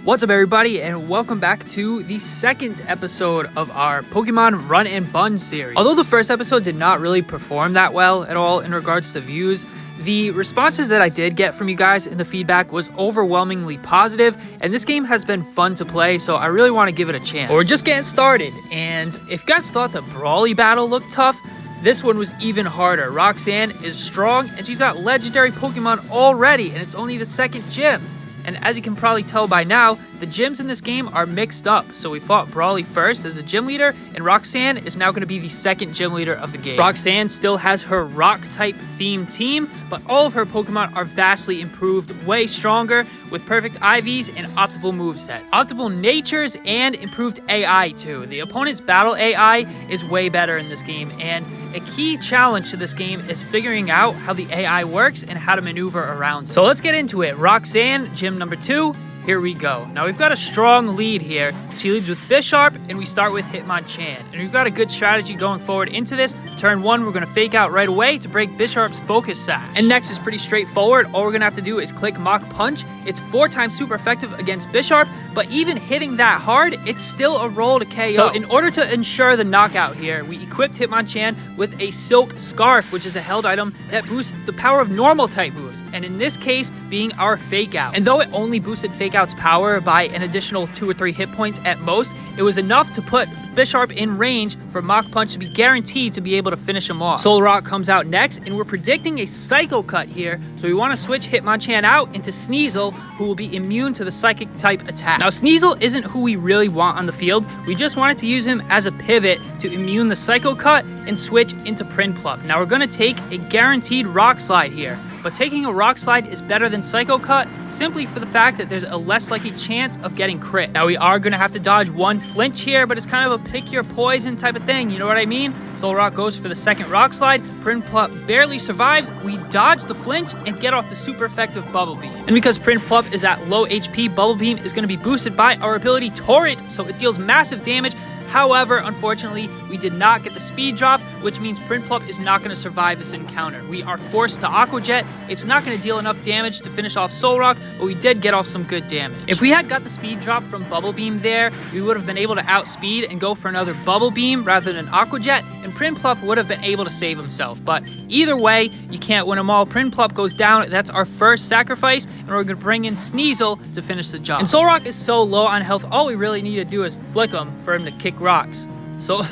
What's up, everybody, and welcome back to the second episode of our Pokemon Run and Bun series. Although the first episode did not really perform that well at all in regards to views, the responses that I did get from you guys in the feedback was overwhelmingly positive, and this game has been fun to play, so I really want to give it a chance. But we're just getting started, and if you guys thought the Brawly battle looked tough, this one was even harder. Roxanne is strong, and she's got legendary Pokemon already, and it's only the second gym. And as you can probably tell by now, the gyms in this game are mixed up. So we fought Brawly first as a gym leader, and Roxanne is now going to be the second gym leader of the game. Roxanne still has her rock-type themed team, but all of her Pokemon are vastly improved, way stronger, with perfect IVs and optimal movesets. Optimal natures and improved AI too. The opponent's battle AI is way better in this game, and a key challenge to this game is figuring out how the AI works and how to maneuver around it. So let's get into it. Roxanne, gym number 2. Here we go. Now we've got a strong lead here. She leads with Bisharp, and we start with Hitmonchan. And we've got a good strategy going forward into this. Turn 1, we're going to fake out right away to break Bisharp's Focus Sash. And next is pretty straightforward. All we're going to have to do is click Mach Punch. It's 4 times super effective against Bisharp, but even hitting that hard, it's still a roll to KO. So in order to ensure the knockout here, we equipped Hitmonchan with a Silk Scarf, which is a held item that boosts the power of normal type moves. And in this case, being our Fake Out. And though it only boosted Fake Out's power by an additional 2 or 3 hit points at most, it was enough to put Bisharp in range for Mach Punch to be guaranteed to be able to finish him off. Solrock comes out next, and we're predicting a Psycho Cut here, so we want to switch Hitmonchan out into Sneasel, who will be immune to the Psychic type attack. Now, Sneasel isn't who we really want on the field. We just wanted to use him as a pivot to immune the Psycho Cut and switch into Prinplup. Now, we're going to take a guaranteed Rock Slide here, but taking a Rock Slide is better than Psycho Cut simply for the fact that there's a less likely chance of getting crit. Now, we are going to have to dodge one flinch here, but it's kind of a pick your poison type of thing, you know what I mean? Solrock goes for the second Rock Slide, Prinplup barely survives, we dodge the flinch and get off the super effective Bubble Beam. And because Prinplup is at low HP, Bubble Beam is going to be boosted by our ability Torrent, so it deals massive damage. However, unfortunately, we did not get the speed drop, which means Prinplup is not going to survive this encounter. We are forced to Aqua Jet. It's not going to deal enough damage to finish off Solrock, but we did get off some good damage. If we had got the speed drop from Bubble Beam there, we would have been able to outspeed and go for another Bubble Beam rather than Aqua Jet, and Prinplup would have been able to save himself. But either way, you can't win them all. Prinplup goes down. That's our first sacrifice, and we're going to bring in Sneasel to finish the job. And Solrock is so low on health, all we really need to do is flick him for him to kick rocks. So,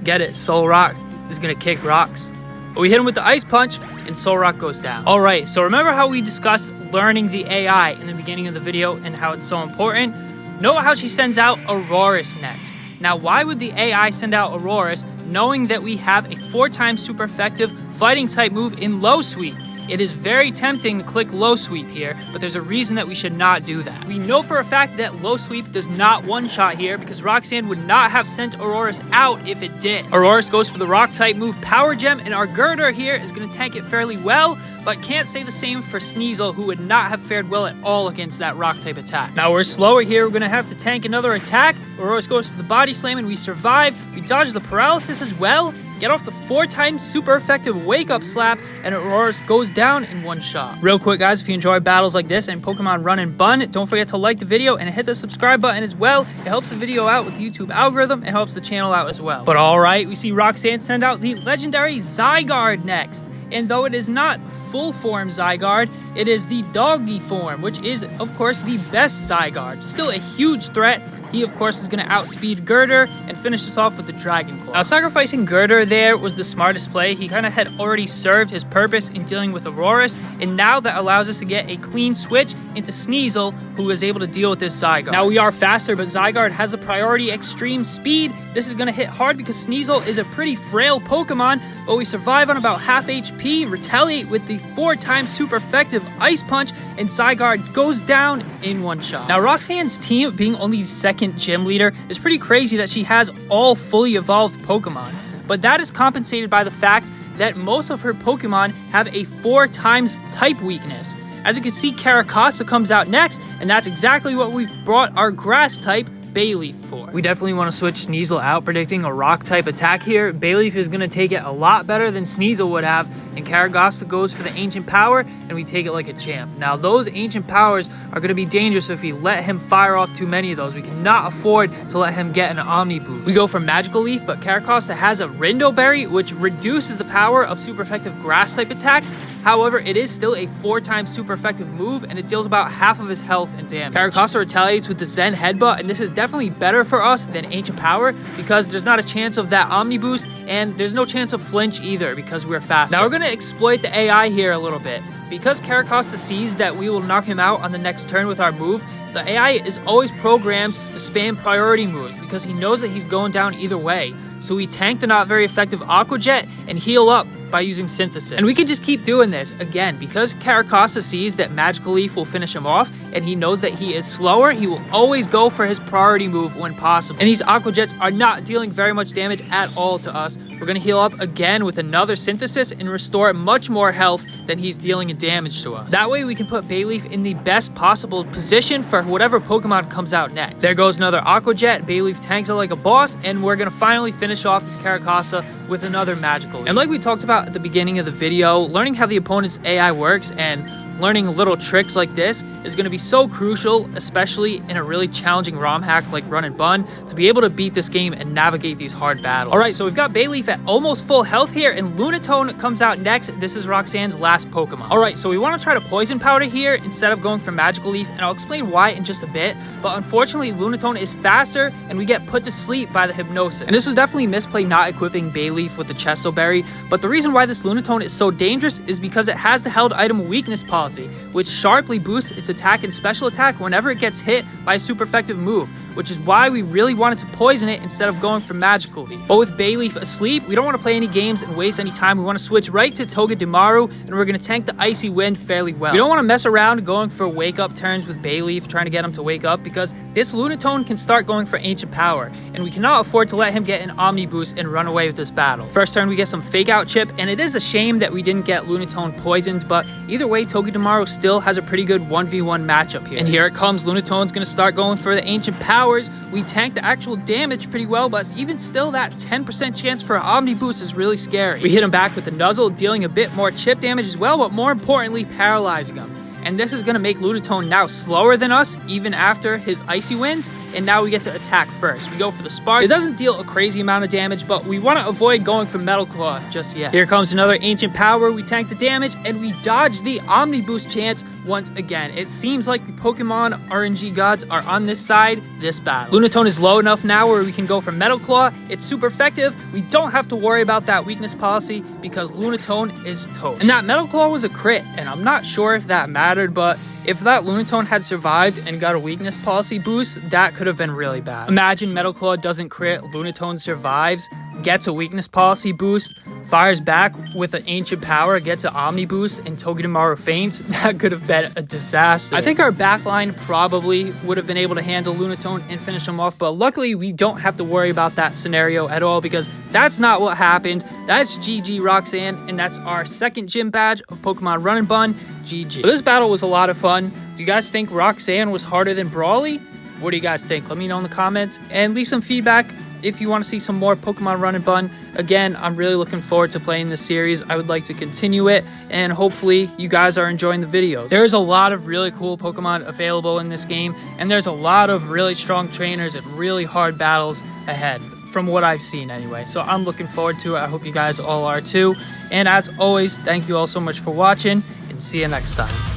get it, Solrock is going to kick rocks. But we hit him with the Ice Punch, and Solrock goes down. Alright, so remember how we discussed learning the AI in the beginning of the video and how it's so important? Note how she sends out Aurorus next. Now, why would the AI send out Aurorus knowing that we have a 4 times super effective fighting type move in Low Sweep? It is very tempting to click Low Sweep here, but there's a reason that we should not do that. We know for a fact that Low Sweep does not one-shot here because Roxanne would not have sent Aurorus out if it did. Aurorus goes for the Rock-type move Power Gem, and our Girder here is going to tank it fairly well, but can't say the same for Sneasel, who would not have fared well at all against that Rock-type attack. Now we're slower here. We're going to have to tank another attack. Aurorus goes for the Body Slam, and we survive. We dodge the Paralysis as well, get off the 4 times super effective Wake Up Slap, and Aurorus goes down in one shot. Real quick, guys, if you enjoy battles like this and Pokemon Run and Bun, don't forget to like the video and hit the subscribe button as well. It helps the video out with the YouTube algorithm and helps the channel out as well. But alright, we see Roxanne send out the legendary Zygarde next. And though it is not full form Zygarde, it is the doggy form, which is, of course, the best Zygarde. Still a huge threat. He, of course, is going to outspeed Girder and finish us off with the Dragon Claw. Now, sacrificing Girder there was the smartest play. He kind of had already served his purpose in dealing with Aurorus, and now that allows us to get a clean switch into Sneasel, who is able to deal with this Zygarde. Now, we are faster, but Zygarde has a priority extreme speed. This is going to hit hard because Sneasel is a pretty frail Pokemon, but we survive on about half HP, retaliate with the 4 times super effective Ice Punch, and Zygarde goes down in one shot. Now, Roxanne's team, being only second gym leader, is pretty crazy that she has all fully evolved Pokemon, but that is compensated by the fact that most of her Pokemon have a 4 times type weakness. As you can see, Caracasa comes out next, and that's exactly what we've brought our grass type Bayleaf for. We definitely want to switch Sneasel out, predicting a rock type attack here. Bayleaf is going to take it a lot better than Sneasel would have, and Karagasta goes for the ancient power, and we take it like a champ. Now those ancient powers are going to be dangerous if we let him fire off too many of those. We cannot afford to let him get an Omni boost. We go for Magical Leaf, but Karagasta has a Rindo Berry, which reduces the power of super effective grass type attacks. However, it is still a 4x super effective move, and it deals about half of his health and damage. Karagasta retaliates with the Zen Headbutt, and this is definitely better for us than Ancient Power because there's not a chance of that Omni boost, and there's no chance of flinch either because we're faster. Now we're going to exploit the AI here a little bit. Because Karagasta sees that we will knock him out on the next turn with our move, the AI is always programmed to spam priority moves because he knows that he's going down either way. So we tank the not very effective Aqua Jet and heal up by using Synthesis. And we can just keep doing this, again, because Karagasta sees that Magical Leaf will finish him off, and he knows that he is slower, he will always go for his priority move when possible. And these Aqua Jets are not dealing very much damage at all to us. We're going to heal up again with another Synthesis and restore much more health than he's dealing in damage to us. That way we can put Bayleaf in the best possible position for whatever Pokemon comes out next. There goes another Aqua Jet, Bayleaf tanks it like a boss, and we're going to finally finish off this Karagasta with another Magical Leaf. And like we talked about at the beginning of the video, learning how the opponent's AI works and learning little tricks like this is going to be so crucial, especially in a really challenging ROM hack like Run and Bun, to be able to beat this game and navigate these hard battles. Alright, so we've got Bayleaf at almost full health here, and Lunatone comes out next. This is Roxanne's last Pokemon. Alright, so we want to try to Poison Powder here instead of going for Magical Leaf, and I'll explain why in just a bit, but unfortunately Lunatone is faster, and we get put to sleep by the Hypnosis. And this was definitely misplay not equipping Bayleaf with the Chesto Berry, but the reason why this Lunatone is so dangerous is because it has the held item weakness policy, which sharply boosts its attack and special attack whenever it gets hit by a super effective move, which is why we really wanted to poison it instead of going for Magical Leaf. But with Bayleaf asleep, we don't want to play any games and waste any time. We want to switch right to Togedemaru, and we're going to tank the Icy Wind fairly well. We don't want to mess around going for wake up turns with Bayleaf, trying to get him to wake up, because this Lunatone can start going for Ancient Power, and we cannot afford to let him get an Omni boost and run away with this battle. First turn we get some Fake Out Chip, and it is a shame that we didn't get Lunatone poisoned, but either way Togedemaru still has a pretty good 1v1 matchup here. And here it comes, Lunatone's going to start going for the Ancient Powers. We tank the actual damage pretty well, but even still that 10% chance for an Omni boost is really scary. We hit him back with the Nuzzle, dealing a bit more chip damage as well, but more importantly paralyzing him. And this is going to make Lunatone now slower than us, even after his Icy Winds, and now we get to attack first. We go for the Spark. It doesn't deal a crazy amount of damage, but we want to avoid going for Metal Claw just yet. Here comes another Ancient Power. We tank the damage, and we dodge the Omni boost chance once again. It seems like the Pokemon RNG gods are on this side this battle. Lunatone is low enough now where we can go for Metal Claw. It's super effective. We don't have to worry about that weakness policy because Lunatone is toast. And that Metal Claw was a crit, and I'm not sure if that mattered, but if that Lunatone had survived and got a weakness policy boost, that could have been really bad. Imagine Metal Claw doesn't crit, Lunatone survives, gets a weakness policy boost, fires back with an Ancient Power, gets an Omni boost, and Togedemaru faints. That could have been a disaster. I think our backline probably would have been able to handle Lunatone and finish him off, but luckily we don't have to worry about that scenario at all because that's not what happened. That's GG Roxanne, and that's our second gym badge of Pokemon Run and Bun. GG. This battle was a lot of fun. Do you guys think Roxanne was harder than Brawly? What do you guys think? Let me know in the comments and leave some feedback if you want to see some more Pokemon Run and Bun. Again, I'm really looking forward to playing this series. I would like to continue it, and hopefully you guys are enjoying the videos. There's a lot of really cool Pokemon available in this game, and there's a lot of really strong trainers and really hard battles ahead, from what I've seen anyway. So I'm looking forward to it. I hope you guys all are too. And as always, thank you all so much for watching, and see you next time.